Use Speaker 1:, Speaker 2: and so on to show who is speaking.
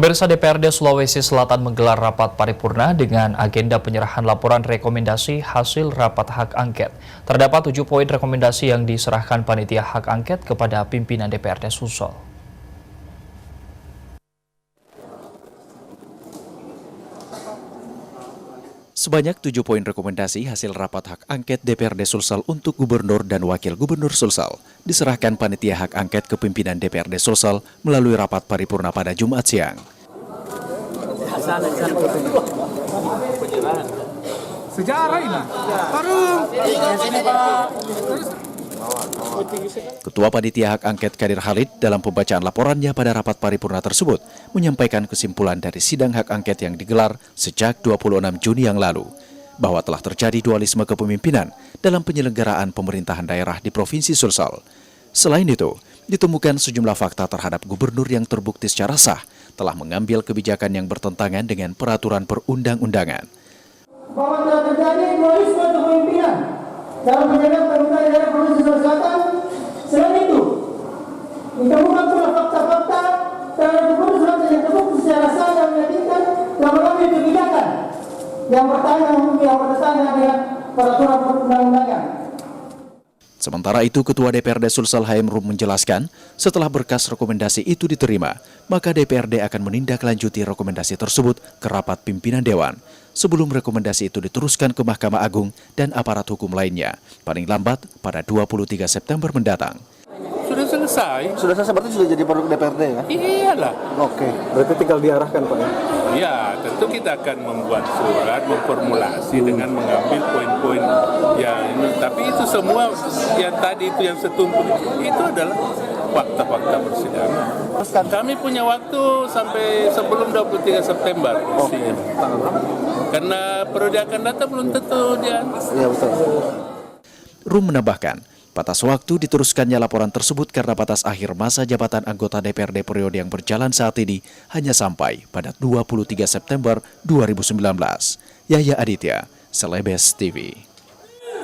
Speaker 1: Pemirsa, DPRD Sulawesi Selatan menggelar rapat paripurna dengan agenda penyerahan laporan rekomendasi hasil rapat hak angket. Terdapat 7 poin rekomendasi yang diserahkan panitia hak angket kepada pimpinan DPRD Sulsel.
Speaker 2: Sebanyak 7 poin rekomendasi hasil rapat hak angket DPRD Sulsel untuk Gubernur dan Wakil Gubernur Sulsel diserahkan panitia hak angket ke pimpinan DPRD Sulsel melalui rapat paripurna pada Jumat siang. Ketua Panitia Hak Angket Kadir Khalid dalam pembacaan laporannya pada rapat paripurna tersebut menyampaikan kesimpulan dari sidang hak angket yang digelar sejak 26 Juni yang lalu, bahwa telah terjadi dualisme kepemimpinan dalam penyelenggaraan pemerintahan daerah di Provinsi Sulsel. Selain itu, ditemukan sejumlah fakta terhadap gubernur yang terbukti secara sah telah mengambil kebijakan yang bertentangan dengan peraturan perundang-undangan.
Speaker 3: Bahwa telah terjadi dualisme kepemimpinan dalam penyelenggaraan pemerintahan daerah Provinsi Sulawesi Selatan. Selain itu, ditemukan pula fakta-fakta terhadap gubernur Sulawesi yang terbukti secara sah dan meyakinkan telah mengambil kebijakan yang bertentangan dengan peraturan perundang-undangan.
Speaker 2: Sementara itu, Ketua DPRD Sulsel Haim Rum menjelaskan, setelah berkas rekomendasi itu diterima, maka DPRD akan menindaklanjuti rekomendasi tersebut ke rapat pimpinan Dewan, sebelum rekomendasi itu diteruskan ke Mahkamah Agung dan aparat hukum lainnya, paling lambat pada 23 September mendatang.
Speaker 4: Sudah selesai.
Speaker 5: Sudah selesai, berarti sudah jadi produk DPRD ya?
Speaker 4: Iyalah.
Speaker 5: Oke, berarti tinggal diarahkan Pak ya?
Speaker 4: Ya, tentu kita akan membuat surat, memformulasi dengan mengambil poin-poin yang ini. Tapi itu semua yang tadi itu yang setumpuk itu adalah fakta-fakta persidangan. Kami punya waktu sampai sebelum 23 September. Karena periode akan datang belum tentu dia.
Speaker 5: Iya betul.
Speaker 2: Rum menambahkan, batas waktu diteruskannya laporan tersebut karena batas akhir masa jabatan anggota DPRD periode yang berjalan saat ini hanya sampai pada 23 September 2019. Yahya Aditya, Celebes TV.